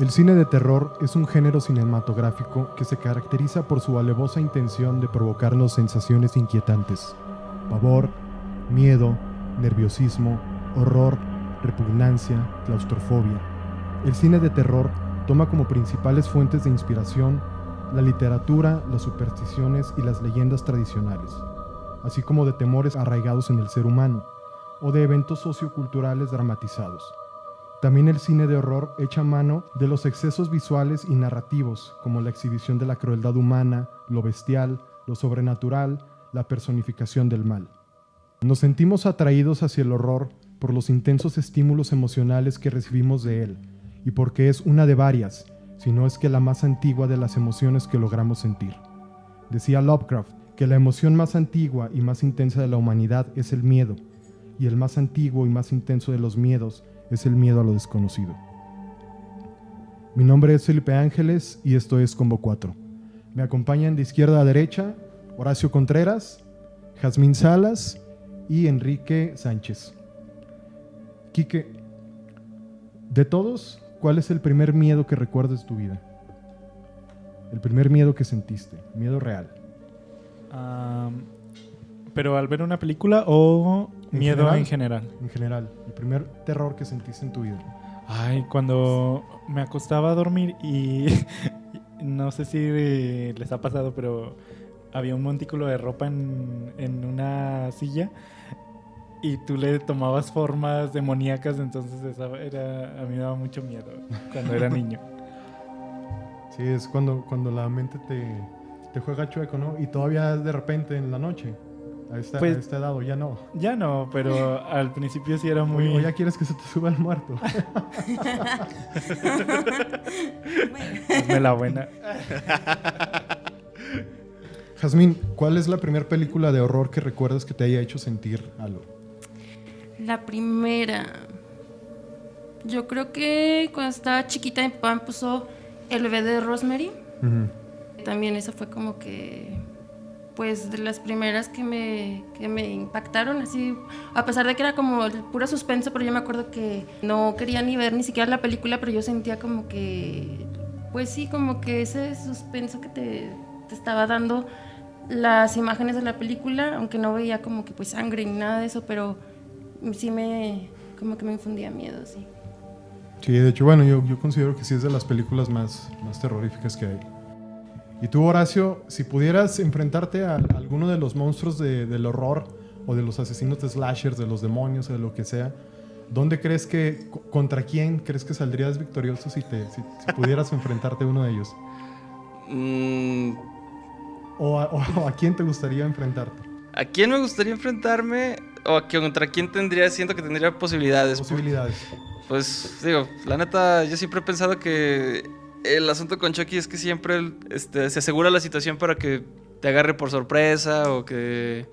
El cine de terror es un género cinematográfico que se caracteriza por su alevosa intención de provocarnos sensaciones inquietantes: pavor, miedo, nerviosismo, horror, repugnancia, claustrofobia. El cine de terror toma como principales fuentes de inspiración la literatura, las supersticiones y las leyendas tradicionales, así como de temores arraigados en el ser humano o de eventos socioculturales dramatizados. También el cine de horror echa mano de los excesos visuales y narrativos, como la exhibición de la crueldad humana, lo bestial, lo sobrenatural, la personificación del mal. Nos sentimos atraídos hacia el horror por los intensos estímulos emocionales que recibimos de él, y porque es una de varias, si no es que la más antigua de las emociones que logramos sentir. Decía Lovecraft que la emoción más antigua y más intensa de la humanidad es el miedo, y el más antiguo y más intenso de los miedos es el miedo a lo desconocido. Mi nombre es Felipe Ángeles y esto es Combo 4. Me acompañan de izquierda a derecha Horacio Contreras, Jazmín Salas y Enrique Sánchez. Quique, de todos, ¿cuál es el primer miedo que recuerdas de tu vida? El primer miedo que sentiste, miedo real. ¿Pero al ver una película o miedo en general? En general, el primer terror que sentiste en tu vida. Ay, cuando me acostaba a dormir y no sé si les ha pasado, pero había un montículo de ropa en una silla y tú le tomabas formas demoníacas, entonces a mí me daba mucho miedo cuando era niño. Sí, es cuando la mente te juega chueco, ¿no? Y todavía de repente en la noche, a esta edad, o ya no. Ya no, pero al principio sí era muy... O ya quieres que se te suba el muerto. Hazme la buena. Jazmín, ¿cuál es la primera película de horror que recuerdas que te haya hecho sentir algo? La primera, yo creo que cuando estaba chiquita mi papá me puso El bebé de Rosemary. Uh-huh. También esa fue como que, pues, de las primeras que me impactaron, así, a pesar de que era como el puro suspenso, pero yo me acuerdo que no quería ni ver ni siquiera la película, pero yo sentía como que, pues sí, como que ese suspenso que te estaba dando las imágenes de la película, aunque no veía como que pues sangre ni nada de eso, pero sí como que me infundía miedo, sí. Sí, de hecho, bueno, yo considero que sí es de las películas más terroríficas que hay. Y tú, Horacio, si pudieras enfrentarte a alguno de los monstruos del horror o de los asesinos de slashers, de los demonios o de lo que sea, ¿contra quién crees que saldrías victorioso si pudieras enfrentarte a uno de ellos? ¿O a quién te gustaría enfrentarte? ¿A quién me gustaría enfrentarme? ¿O contra quién siento que tendría posibilidades? Pues digo, la neta, yo siempre he pensado que el asunto con Chucky es que siempre se asegura la situación para que te agarre por sorpresa o que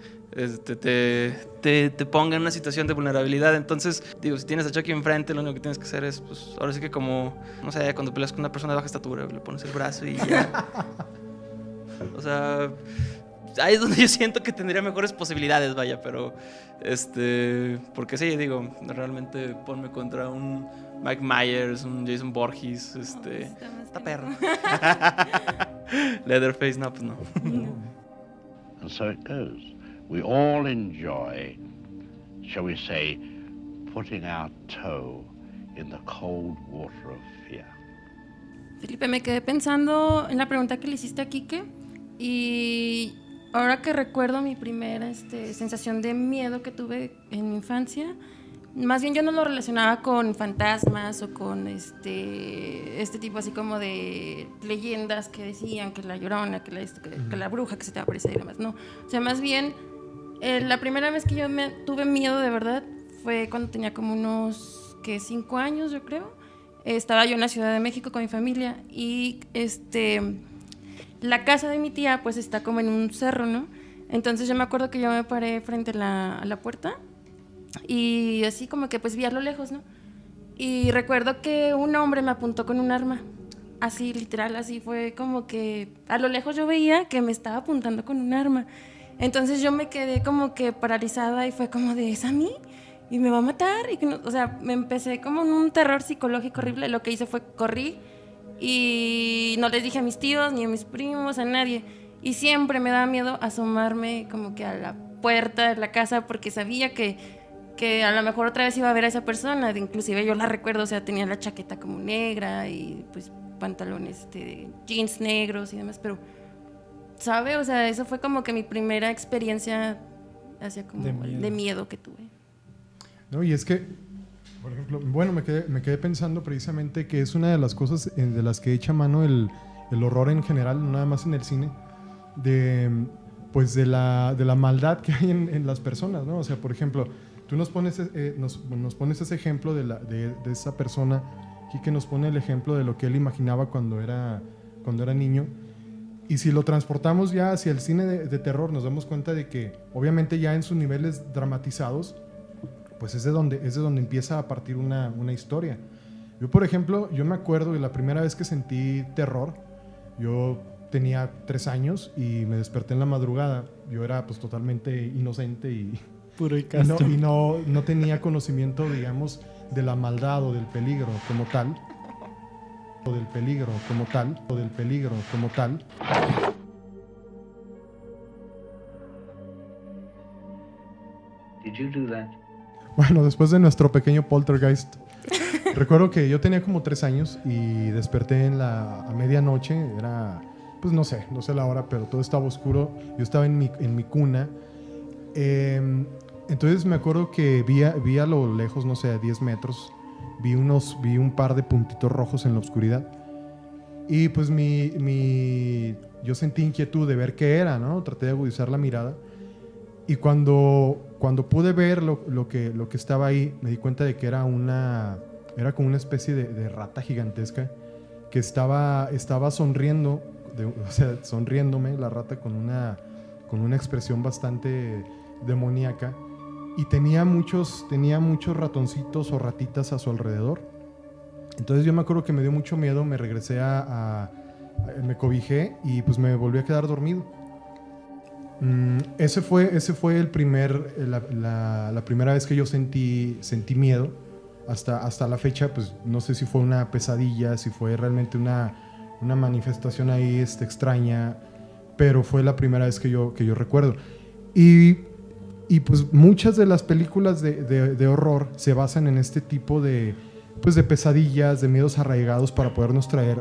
te ponga en una situación de vulnerabilidad. Entonces, digo, si tienes a Chucky enfrente, lo único que tienes que hacer es, pues, ahora sí que como, no sé, cuando peleas con una persona de baja estatura, le pones el brazo y ya. O sea, ahí es donde yo siento que tendría mejores posibilidades, vaya, pero porque sí, digo, realmente ponme contra un Mike Myers, un Jason Voorhees, está perro. Leatherface, no, pues no. And so it goes. We all enjoy, shall we say, putting our toe in the cold water of fear. Felipe, me quedé pensando en la pregunta que le hiciste a Quique y ahora que recuerdo mi primera sensación de miedo que tuve en mi infancia, más bien yo no lo relacionaba con fantasmas o con este tipo así como de leyendas que decían que la Llorona, que la bruja que se te va a aparecer y demás, no. O sea, más bien la primera vez que yo tuve miedo de verdad fue cuando tenía como unos 5 años, yo creo. Estaba yo en la Ciudad de México con mi familia y la casa de mi tía pues está como en un cerro, ¿no? Entonces yo me acuerdo que yo me paré frente a la puerta y así como que pues vi a lo lejos, ¿no? Y recuerdo que un hombre me apuntó con un arma, así literal, así fue como que a lo lejos yo veía que me estaba apuntando con un arma. Entonces yo me quedé como que paralizada y fue como de, ¿es a mí? Y me va a matar. Y que no, o sea, me empecé como en un terror psicológico horrible. Lo que hice fue corrí Y no les dije a mis tíos, ni a mis primos, a nadie. Y siempre me daba miedo asomarme como que a la puerta de la casa porque sabía que a lo mejor otra vez iba a ver a esa persona. Inclusive yo la recuerdo, o sea, tenía la chaqueta como negra y pues pantalones jeans negros y demás, pero ¿sabe? O sea, eso fue como que mi primera experiencia hacia como de miedo que tuve. No, y es que, por ejemplo, bueno, me quedé pensando precisamente que es una de las cosas de las que echa mano el horror en general, no nada más en el cine, pues de la maldad que hay en las personas, ¿no? O sea, por ejemplo, tú nos pones ese ejemplo de esa persona, Quique nos pone el ejemplo de lo que él imaginaba cuando era niño. Y si lo transportamos ya hacia el cine de terror, nos damos cuenta de que obviamente ya en sus niveles dramatizados, pues es de donde empieza a partir una historia. Yo, por ejemplo, yo me acuerdo de la primera vez que sentí terror, yo tenía 3 años y me desperté en la madrugada. Yo era pues totalmente inocente y puro y casto. Y no tenía conocimiento, digamos, de la maldad o del peligro como tal. Did you do that? Bueno, después de nuestro pequeño poltergeist, recuerdo que yo tenía como 3 años y desperté a medianoche. Era, pues no sé la hora, pero todo estaba oscuro. Yo estaba en mi cuna. Entonces me acuerdo que vi a lo lejos, no sé, a 10 metros, vi un par de puntitos rojos en la oscuridad. Y pues yo sentí inquietud de ver qué era, ¿no? Traté de agudizar la mirada. Y cuando pude ver lo que estaba ahí, me di cuenta de que era como una especie de rata gigantesca que estaba sonriendo, o sea, sonriéndome la rata con una expresión bastante demoníaca. Y tenía muchos ratoncitos o ratitas a su alrededor. Entonces yo me acuerdo que me dio mucho miedo, me regresé me cobijé y pues me volví a quedar dormido. Ese fue la primera vez que yo sentí miedo. Hasta la fecha, pues no sé si fue una pesadilla, si fue realmente una manifestación ahí extraña, pero fue la primera vez que yo recuerdo. Y pues muchas de las películas de horror se basan en este tipo de pesadillas, de miedos arraigados para podernos traer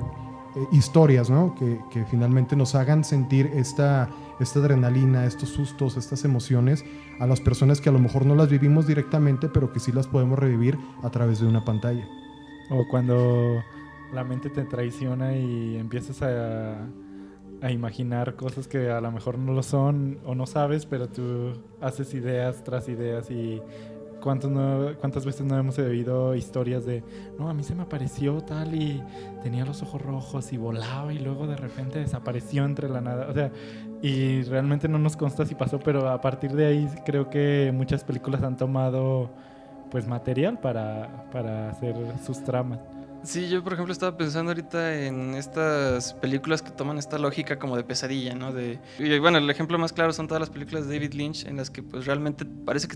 historias, ¿no? Que finalmente nos hagan sentir esta adrenalina, estos sustos, estas emociones a las personas que a lo mejor no las vivimos directamente, pero que sí las podemos revivir a través de una pantalla. O cuando la mente te traiciona y empiezas a imaginar cosas que a lo mejor no lo son o no sabes, pero tú haces ideas tras ideas. Y ¿cuántas veces no hemos oído historias de no, a mí se me apareció tal y tenía los ojos rojos y volaba y luego de repente desapareció entre la nada? O sea, y realmente no nos consta si pasó, pero a partir de ahí creo que muchas películas han tomado pues material para hacer sus tramas. Sí, yo por ejemplo estaba pensando ahorita en estas películas que toman esta lógica como de pesadilla, ¿no? Y bueno, el ejemplo más claro son todas las películas de David Lynch, en las que pues realmente parece que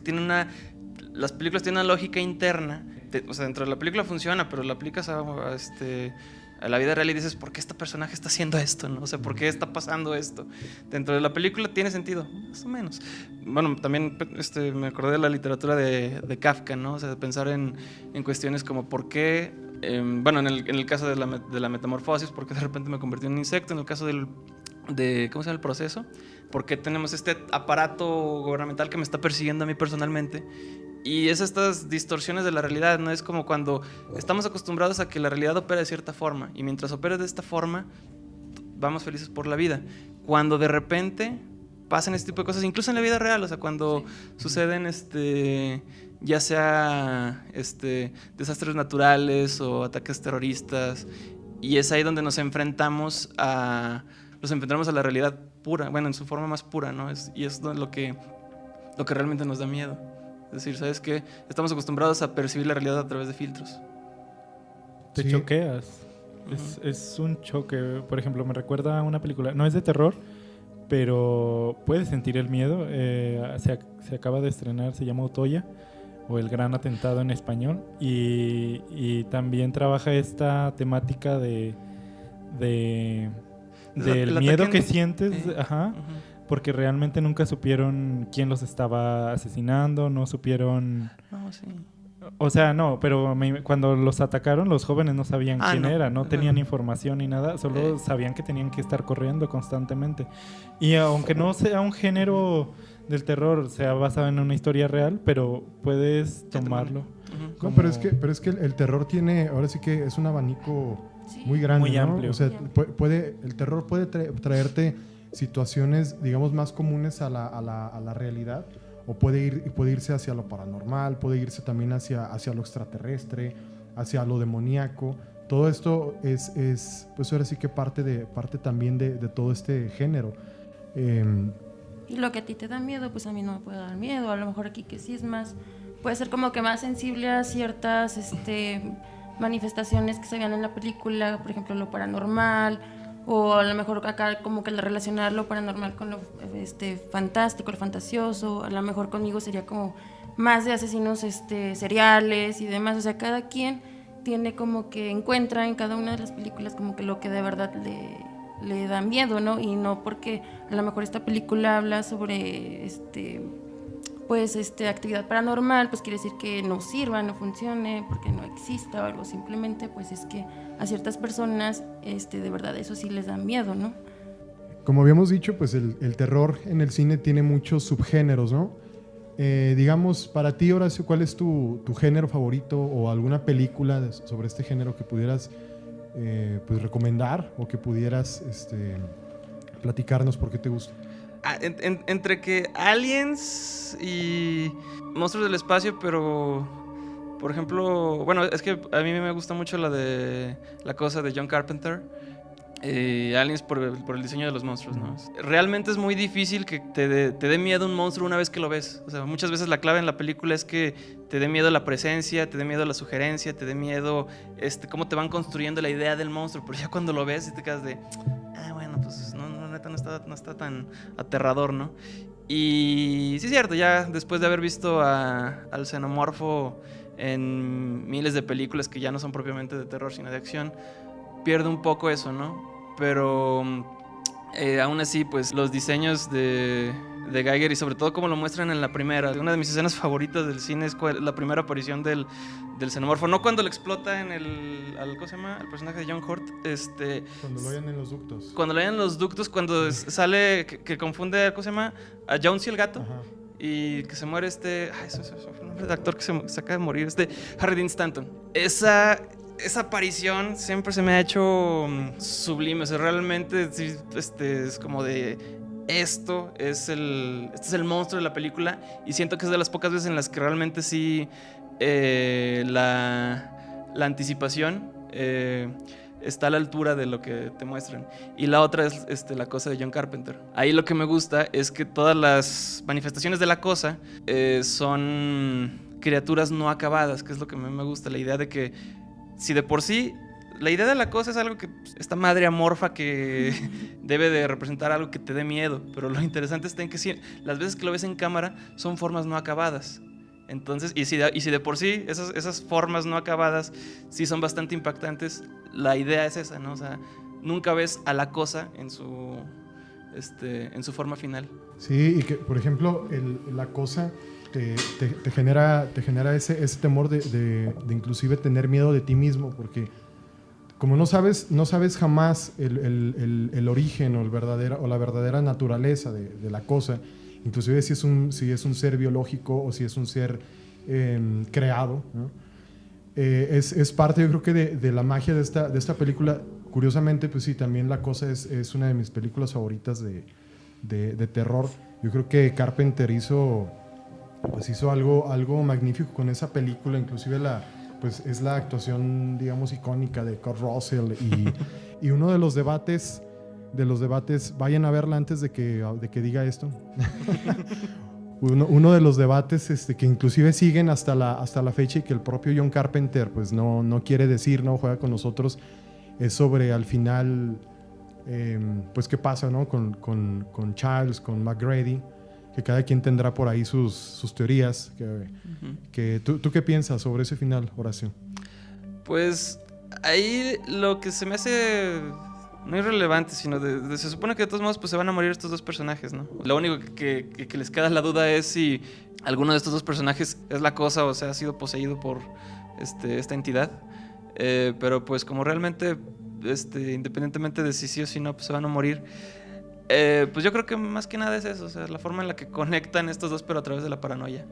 las películas tienen una lógica interna. O sea, dentro de la película funciona, pero la aplicas a la vida real y dices, ¿por qué este personaje está haciendo esto, no? O sea, ¿por qué está pasando esto? Dentro de la película tiene sentido, más o menos. Bueno, también me acordé de la literatura de Kafka, ¿no? O sea, de pensar en cuestiones como por qué, bueno, en el caso de la metamorfosis, por qué de repente me convertí en un insecto, en el caso de ¿cómo se llama el proceso? ¿Por qué tenemos este aparato gubernamental que me está persiguiendo a mí personalmente? Y es estas distorsiones de la realidad, ¿no? Es como cuando estamos acostumbrados a que la realidad opera de cierta forma y mientras opera de esta forma vamos felices por la vida. Cuando de repente pasan este tipo de cosas, incluso en la vida real, o sea, cuando suceden ya sea desastres naturales o ataques terroristas, y es ahí donde nos enfrentamos a la realidad pura, bueno, en su forma más pura, ¿no? Y es lo que realmente nos da miedo. Es decir, ¿sabes qué? Estamos acostumbrados a percibir la realidad a través de filtros. Te choqueas. Es un choque. Por ejemplo, me recuerda a una película, no es de terror, pero puedes sentir el miedo. Se acaba de estrenar, se llama Otoya, o El Gran Atentado en español, y también trabaja esta temática de del El miedo ataque que sientes, ajá, Ujú. porque realmente nunca supieron quién los estaba asesinando, no supieron... No, sí. O sea, no, pero cuando los atacaron, los jóvenes no sabían quién No. era, no tenían Bueno. información ni nada, solo sabían que tenían que estar corriendo constantemente. Y aunque no sea un género del terror, sea basado en una historia real, pero puedes tomarlo. Ujú. No, como- pero es que el terror tiene, ahora sí que es un abanico Sí. muy grande, Muy ¿no? amplio. O sea, Muy el terror puede traerte situaciones, digamos, más comunes a la realidad, o puede irse hacia lo paranormal, puede irse también hacia lo extraterrestre, hacia lo demoníaco. Todo esto es pues ahora sí que parte también de todo este género. Y lo que a ti te da miedo, pues a mí no me puede dar miedo. A lo mejor aquí que sí es más, puede ser como que más sensible a ciertas manifestaciones que se vean en la película, por ejemplo, lo paranormal, o a lo mejor acá como que relacionar lo paranormal con lo fantástico, lo fantasioso. A lo mejor conmigo sería como más de asesinos seriales y demás. O sea, cada quien tiene como que encuentra en cada una de las películas como que lo que de verdad le da miedo, ¿no? Y no porque a lo mejor esta película habla sobre actividad paranormal, pues quiere decir que no sirva, no funcione, porque no exista o algo. Simplemente pues es que a ciertas personas de verdad eso sí les da miedo, ¿no? Como habíamos dicho, pues el terror en el cine tiene muchos subgéneros, ¿no? Digamos, para ti, Horacio, ¿cuál es tu género favorito o alguna película sobre este género que pudieras pues recomendar o que pudieras platicarnos por qué te gusta? Entre que Aliens y Monstruos del Espacio, pero por ejemplo, bueno, es que a mí me gusta mucho la de La Cosa de John Carpenter. Aliens por el diseño de los monstruos, ¿no? Realmente es muy difícil que te dé miedo un monstruo una vez que lo ves. O sea, muchas veces la clave en la película es que te dé miedo la presencia, te dé miedo la sugerencia, te dé miedo cómo te van construyendo la idea del monstruo. Pero ya cuando lo ves y te quedas de, bueno, pues neta no está tan aterrador, ¿no? Y sí es cierto, ya después de haber visto al xenomorfo en miles de películas que ya no son propiamente de terror, sino de acción, pierde un poco eso, ¿no? Pero aún así, pues los diseños de Giger y sobre todo como lo muestran en la primera, una de mis escenas favoritas del cine es la primera aparición del xenomorfo, no cuando lo explota en ¿cómo se llama? El personaje de John Hurt, Cuando lo hayan en los ductos. Cuando lo hayan en los ductos, cuando sale, que confunde, ¿cómo se llama? A Jonesy el gato. Ajá. Y que se muere eso fue el nombre del actor que se acaba de morir, Harry Dean Stanton. Esa aparición siempre se me ha hecho sublime. O sea, realmente sí, es como de... este es el monstruo de la película. Y siento que es de las pocas veces en las que realmente sí la anticipación está a la altura de lo que te muestran. Y la otra es La Cosa de John Carpenter. Ahí lo que me gusta es que todas las manifestaciones de La Cosa son criaturas no acabadas, que es lo que me gusta. La idea de que si de por sí la idea de La Cosa es algo que esta madre amorfa que debe de representar algo que te dé miedo, pero lo interesante está en que sí, las veces que lo ves en cámara son formas no acabadas. Entonces, y si de por sí esas formas no acabadas sí son bastante impactantes, la idea es esa, ¿no? O sea, nunca ves a La Cosa en su forma final. Sí, y que, por ejemplo, La Cosa te genera ese temor de inclusive tener miedo de ti mismo, porque como no sabes jamás el origen o la verdadera naturaleza de la cosa, inclusive si es un ser biológico o si es un ser creado, ¿no? Es parte, yo creo que de la magia de esta película. Curiosamente, pues sí, también La Cosa es una de mis películas favoritas de terror. Yo creo que Carpenter hizo algo magnífico con esa película, inclusive pues es la actuación, digamos, icónica de Kurt Russell y uno de los debates, vayan a verla antes de que diga esto. Uno de los debates que inclusive siguen hasta la fecha y que el propio John Carpenter pues no quiere decir, no juega con nosotros, es sobre al final pues qué pasa, ¿no? con Charles, con McGrady, que cada quien tendrá por ahí sus teorías. ¿Tú qué piensas sobre ese final, Horacio? Pues ahí lo que se me hace no irrelevante, sino se supone que de todos modos pues se van a morir estos dos personajes, ¿no? Lo único que les queda la duda es si alguno de estos dos personajes es la cosa o sea, ha sido poseído por esta entidad. Pero pues como realmente, independientemente de si sí o si no, pues se van a morir. Pues yo creo que más que nada es eso, o sea, la forma en la que conectan estos dos, pero a través de la paranoia.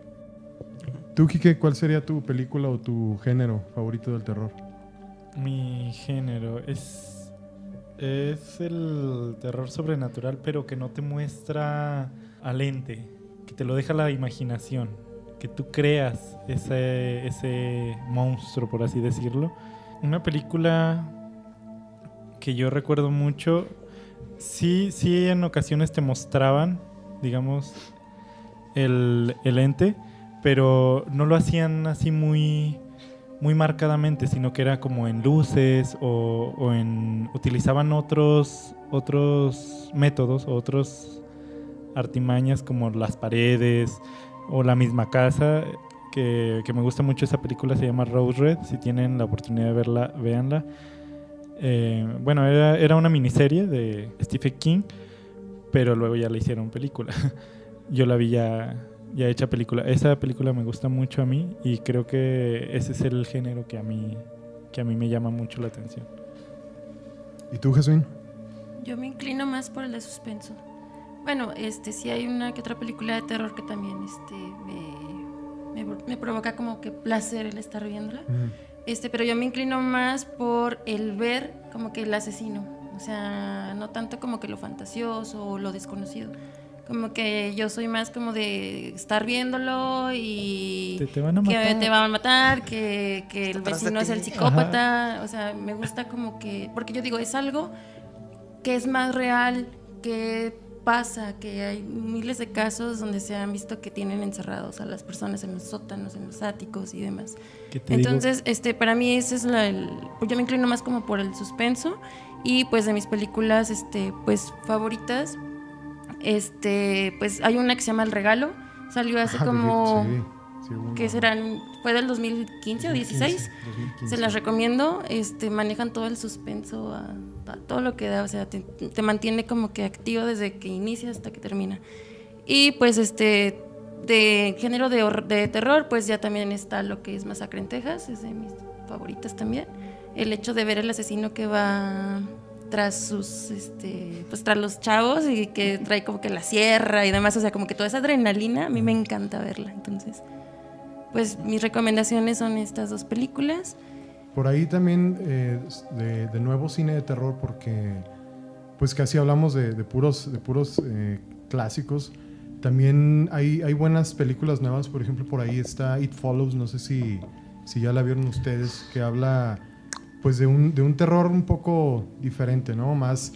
¿Tú, Quique, cuál sería tu película o tu género favorito del terror? Mi género es el terror sobrenatural, pero que no te muestra al ente, que te lo deja la imaginación, que tú creas ese monstruo, por así decirlo. Una película que yo recuerdo mucho, sí en ocasiones te mostraban, digamos, el ente, pero no lo hacían así muy marcadamente, sino que era como en luces o utilizaban otros métodos, otros artimañas como las paredes o la misma casa, que me gusta mucho esa película, se llama Rose Red, si tienen la oportunidad de verla, véanla. Bueno, era una miniserie de Stephen King, pero luego ya la hicieron película. Yo la vi ya hecha película. Esa película me gusta mucho a mí y creo que ese es el género que a mí me llama mucho la atención. ¿Y tú, Jasmine? Yo me inclino más por el de suspenso. Bueno, sí hay una que otra película de terror que también me provoca como que placer el estar viéndola. Pero yo me inclino más por el ver como que el asesino. O sea, no tanto como que lo fantasioso o lo desconocido. Como que yo soy más como de estar viéndolo y te van a matar. Que te van a matar, que el vecino es el psicópata. Ajá. O sea, me gusta como que... Porque yo digo, es algo que es más real, que pasa, que hay miles de casos donde se han visto que tienen encerrados a las personas en los sótanos, en los áticos y demás. Entonces, para mí ese es yo me inclino más como por el suspenso. Y pues de mis películas pues favoritas, pues hay una que se llama El Regalo, salió hace como que fue del 2015 o 16. 2015. Se las recomiendo. Manejan todo el suspenso a todo lo que da, o sea, te mantiene como que activo desde que inicia hasta que termina. Y pues de género de terror, pues ya también está lo que es Masacre en Texas, es de mis favoritas también. El hecho de ver el asesino que va tras sus pues tras los chavos y que trae como que la sierra y demás, o sea, como que toda esa adrenalina a mí me encanta verla. Entonces, pues mis recomendaciones son estas dos películas. Por ahí también de nuevo cine de terror, porque pues casi hablamos de puros clásicos. También hay buenas películas nuevas, por ejemplo por ahí está It Follows, no sé si ya la vieron ustedes, que habla pues de un terror un poco diferente, ¿no? Más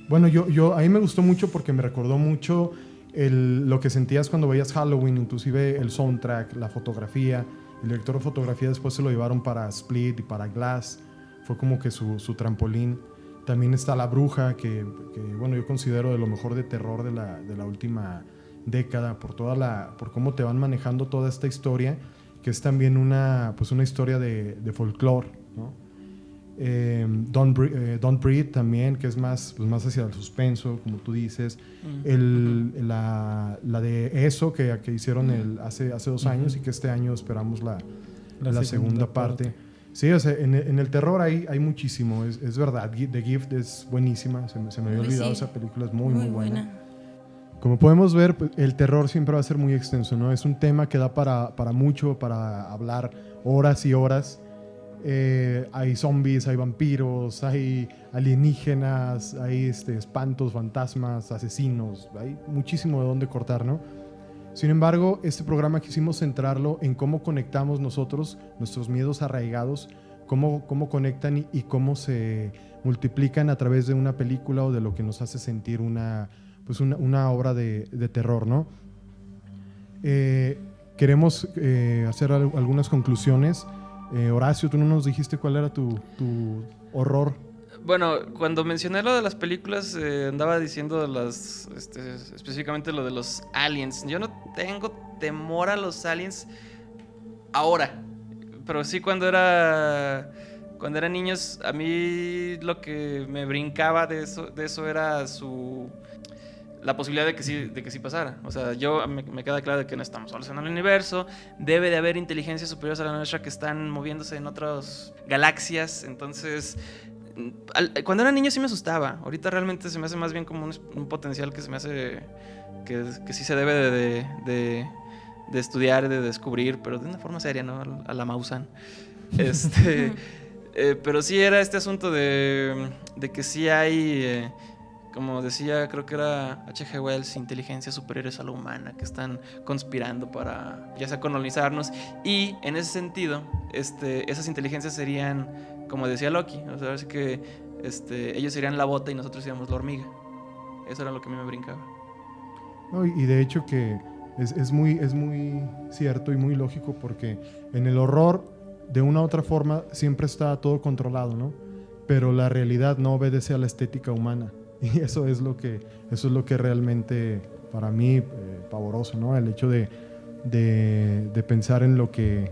bueno, a mí me gustó mucho porque me recordó mucho lo que sentías cuando veías Halloween, inclusive el soundtrack, la fotografía. El director de fotografía después se lo llevaron para Split y para Glass, fue como que su trampolín. También está La Bruja, que bueno, yo considero de lo mejor de terror de la última década, por cómo te van manejando toda esta historia, que es también una historia de folclore, ¿no? Don't Breathe también, que es más hacia el suspenso, como tú dices. La de Eso, que hicieron hace 2 años, y que este año esperamos la segunda parte. Sí, o sea, en el terror hay muchísimo, es verdad. The Gift es buenísima, se me había olvidado, esa película es muy buena. Como podemos ver, el terror siempre va a ser muy extenso, ¿no? Es un tema que da para mucho, para hablar horas y horas. Hay zombies, hay vampiros, hay alienígenas, hay espantos, fantasmas, asesinos, hay muchísimo de dónde cortar, ¿no? Sin embargo, este programa quisimos centrarlo en cómo conectamos nosotros, nuestros miedos arraigados, cómo conectan y cómo se multiplican a través de una película o de lo que nos hace sentir una obra de terror, ¿no? Queremos hacer algunas conclusiones. Horacio, tú no nos dijiste cuál era tu horror. Bueno, cuando mencioné lo de las películas, andaba diciendo específicamente lo de los aliens. Yo no tengo temor a los aliens ahora, pero sí cuando era cuando eran niños, a mí lo que me brincaba de eso era la posibilidad de que sí pasara. O sea, me queda claro de que no estamos solos en el universo, debe de haber inteligencias superiores a la nuestra que están moviéndose en otras galaxias. Entonces, cuando era niño sí me asustaba. Ahorita realmente se me hace más bien como un potencial que se me hace que sí se debe de estudiar, de descubrir, pero de una forma seria, ¿no? A la Maussan. Pero sí era este asunto de que sí hay, como decía, creo que era H.G. Wells, inteligencias superiores a la humana que están conspirando para ya sea colonizarnos, y en ese sentido esas inteligencias serían, como decía Loki, o sea, así que ellos serían la bota y nosotros seríamos la hormiga. Eso era lo que a mí me brincaba. No, y de hecho que es muy cierto y muy lógico, porque en el horror de una u otra forma siempre está todo controlado, ¿no? Pero la realidad no obedece a la estética humana, y eso es lo que realmente para mí pavoroso, ¿no? El hecho de pensar en lo que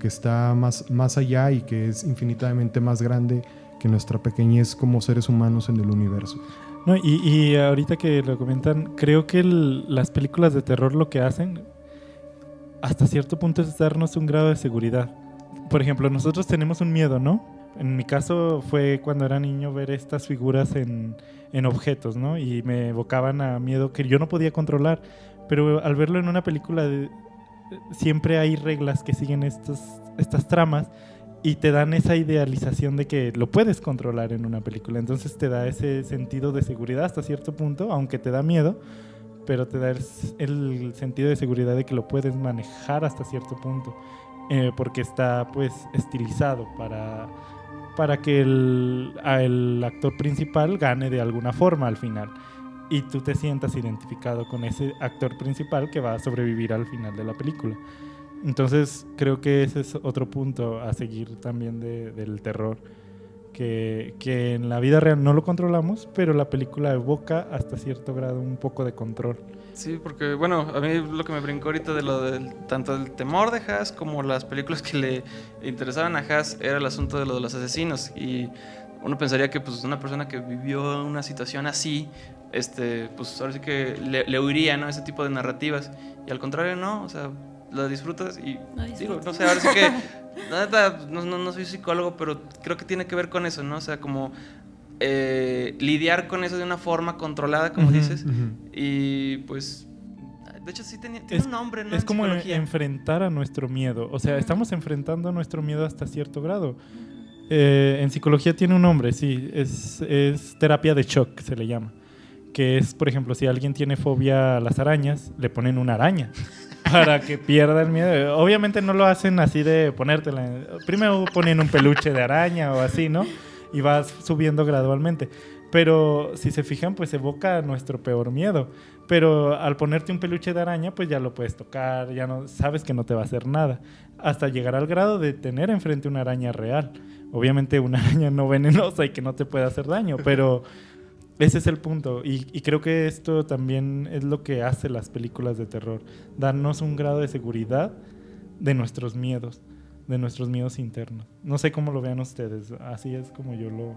está más allá y que es infinitamente más grande que nuestra pequeñez como seres humanos en el universo. No, y ahorita que lo comentan, creo que las películas de terror lo que hacen hasta cierto punto es darnos un grado de seguridad. Por ejemplo, nosotros tenemos un miedo, ¿no? En mi caso fue cuando era niño ver estas figuras en objetos, ¿no? Y me evocaban a miedo que yo no podía controlar. Pero al verlo en una película, siempre hay reglas que siguen estas tramas y te dan esa idealización de que lo puedes controlar en una película. Entonces te da ese sentido de seguridad hasta cierto punto, aunque te da miedo, pero te da el sentido de seguridad de que lo puedes manejar hasta cierto punto. Porque está pues estilizado para que el actor principal gane de alguna forma al final y tú te sientas identificado con ese actor principal que va a sobrevivir al final de la película. Entonces creo que ese es otro punto a seguir también del terror, que en la vida real no lo controlamos, pero la película evoca hasta cierto grado un poco de control. Sí, porque bueno, a mí lo que me brincó ahorita tanto del temor de Haas como las películas que le interesaban a Haas era el asunto de lo de los asesinos, y uno pensaría que pues una persona que vivió una situación así, pues ahora sí que le huiría, ¿no? Ese tipo de narrativas, y al contrario no, o sea, la disfrutas y digo, no sé, ahora sí que la neta, no soy psicólogo, pero creo que tiene que ver con eso, ¿no? O sea, como lidiar con eso de una forma controlada, como dices, y pues de hecho sí tiene un nombre, ¿no? Es como enfrentar a nuestro miedo, o sea, estamos enfrentando nuestro miedo hasta cierto grado. En psicología tiene un nombre, sí, es terapia de shock, se le llama, que es, por ejemplo, si alguien tiene fobia a las arañas, le ponen una araña para que pierda el miedo. Obviamente no lo hacen así de ponértela, primero ponen un peluche de araña o así, ¿no? Y vas subiendo gradualmente. Pero si se fijan, pues evoca nuestro peor miedo. Pero al ponerte un peluche de araña, pues ya lo puedes tocar, ya no sabes que no te va a hacer nada. Hasta llegar al grado de tener enfrente una araña real. Obviamente una araña no venenosa y que no te puede hacer daño, pero ese es el punto. Y creo que esto también es lo que hace las películas de terror. Darnos un grado de seguridad de nuestros miedos internos. No sé cómo lo vean ustedes, así es como yo lo...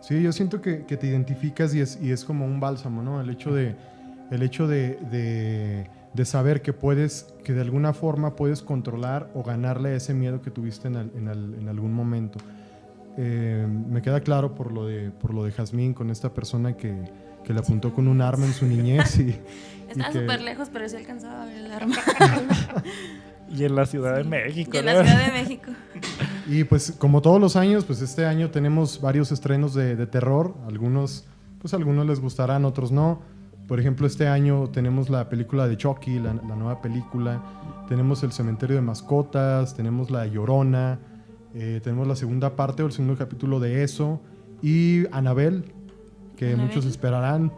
Sí, yo siento que te identificas y es como un bálsamo, ¿no? El hecho de saber que de alguna forma puedes controlar o ganarle a ese miedo que tuviste en algún momento. Me queda claro por lo de Jazmín, con esta persona que le apuntó con un arma en su niñez estaba súper lejos, pero sí alcanzaba a ver el arma. Y en la Ciudad de México. Y en la Ciudad de México. Y pues como todos los años, pues este año tenemos varios estrenos de terror. Algunos les gustarán, otros no. Por ejemplo, este año tenemos la película de Chucky, la nueva película. Tenemos El cementerio de mascotas, tenemos La Llorona, tenemos la segunda parte o el segundo capítulo de eso. Y Annabelle, que muchos esperarán.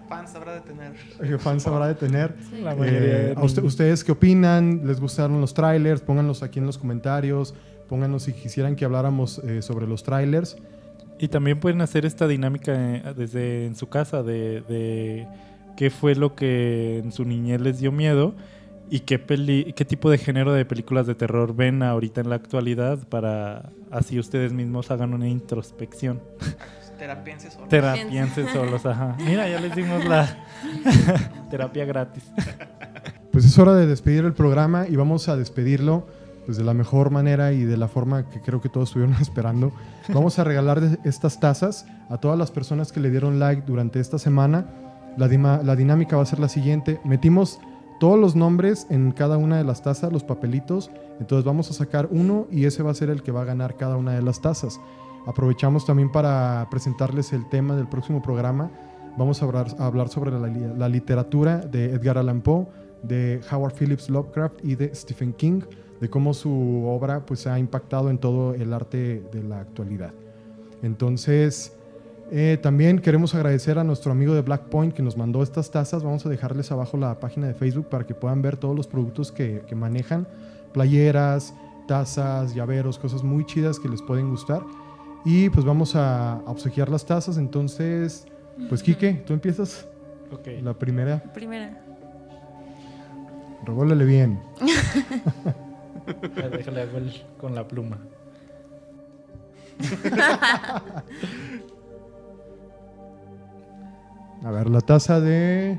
Fans habrá de tener. Fans habrá de tener. Sí. La mayoría ¿Ustedes qué opinan? ¿Les gustaron los trailers? Pónganlos aquí en los comentarios. Pónganos si quisieran que habláramos sobre los trailers. Y también pueden hacer esta dinámica desde en su casa de qué fue lo que en su niñez les dio miedo ¿Y qué tipo de género de películas de terror ven ahorita en la actualidad para así ustedes mismos hagan una introspección? Terapiense solo. Terapiense solos, ajá. Mira, ya les dimos la terapia gratis. Pues es hora de despedir el programa y vamos a despedirlo pues de la mejor manera y de la forma que creo que todos estuvieron esperando. Vamos a regalar estas tazas a todas las personas que le dieron like durante esta semana. La dinámica va a ser la siguiente. Metimos todos los nombres en cada una de las tazas, los papelitos. Entonces vamos a sacar uno y ese va a ser el que va a ganar cada una de las tazas. Aprovechamos también para presentarles el tema del próximo programa. Vamos a hablar sobre la literatura de Edgar Allan Poe, de Howard Phillips Lovecraft y de Stephen King, de cómo su obra pues, ha impactado en todo el arte de la actualidad. Entonces, también queremos agradecer a nuestro amigo de Black Point que nos mandó estas tazas. Vamos a dejarles abajo la página de Facebook para que puedan ver todos los productos que manejan. Playeras, tazas, llaveros, cosas muy chidas que les pueden gustar. Y pues vamos a obsequiar las tazas. Entonces, pues Quique, tú empiezas. Ok. La primera. Revólale bien. Déjale hago con la pluma. A ver, la taza de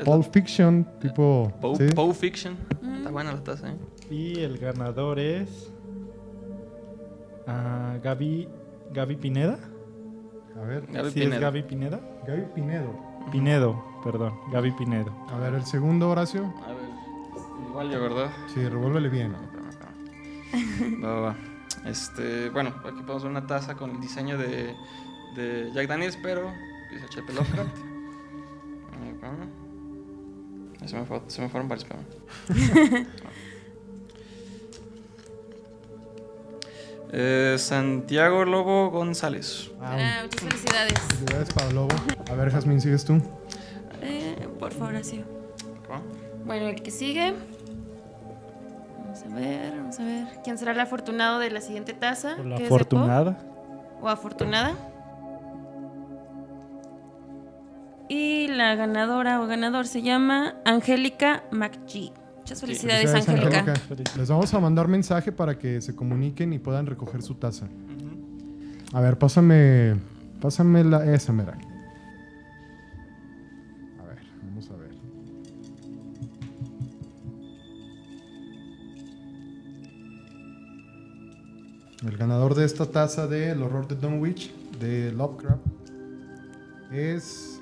Pulp Fiction, tipo... ¿sí? Poe Fiction. Está buena la taza, ¿eh? Y el ganador es Gaby Pineda. A ver, Gaby ¿Sí Pinedo. es Gaby Pineda? Gaby Pinedo. Pinedo, perdón. Gaby Pinedo. A ver, el segundo, Horacio. A ver, igual yo, ¿verdad? Sí, revuélvele bien. Va. Bueno, aquí podemos ver una taza con el diseño de Jack Daniels, pero dice H.P. Lovecraft. Se me fueron varios, Santiago Lobo González. Muchas felicidades. Felicidades para Lobo. A ver, Jazmín, ¿sigues tú? Por favor, Horacio. Bueno, el que sigue. Vamos a ver. ¿Quién será el afortunado de la siguiente taza? ¿O la ¿Qué es de afortunada? Poe? ¿O afortunada? Y la ganadora o ganador se llama Angélica McGee. Muchas felicidades, Felicidades, Angélica. Les vamos a mandar mensaje para que se comuniquen y puedan recoger su taza. A ver, pásame esa, mira. A ver, vamos a ver. El ganador de esta taza de El horror de Dunwich, de Lovecraft, es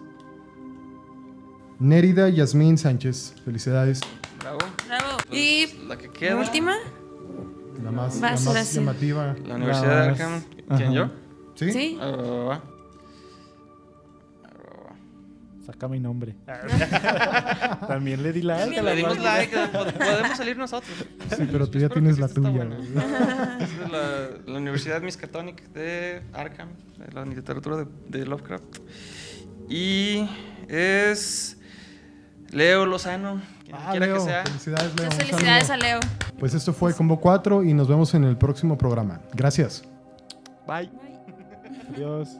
Nérida Yasmín Sánchez. Felicidades. Bravo. Bravo. Pues, Y la que queda. última. La más Va a ser así. llamativa. La Universidad de Arkham. ¿Quién, Ajá. yo? ¿Sí? Sí. Saca mi nombre. También le di like. También a la Le dimos página. like, podemos salir nosotros. Sí, pero tú ya Espero tienes que la esta está tuya. buena. Es de la Universidad Miskatonic de Arkham, de la literatura de Lovecraft. Y es Leo Lozano, quien quiera Leo, que sea. felicidades, Leo. Muchas Un felicidades saludo. a Leo. Pues esto fue Combo 4 y nos vemos en el próximo programa. Gracias. Bye. Adiós.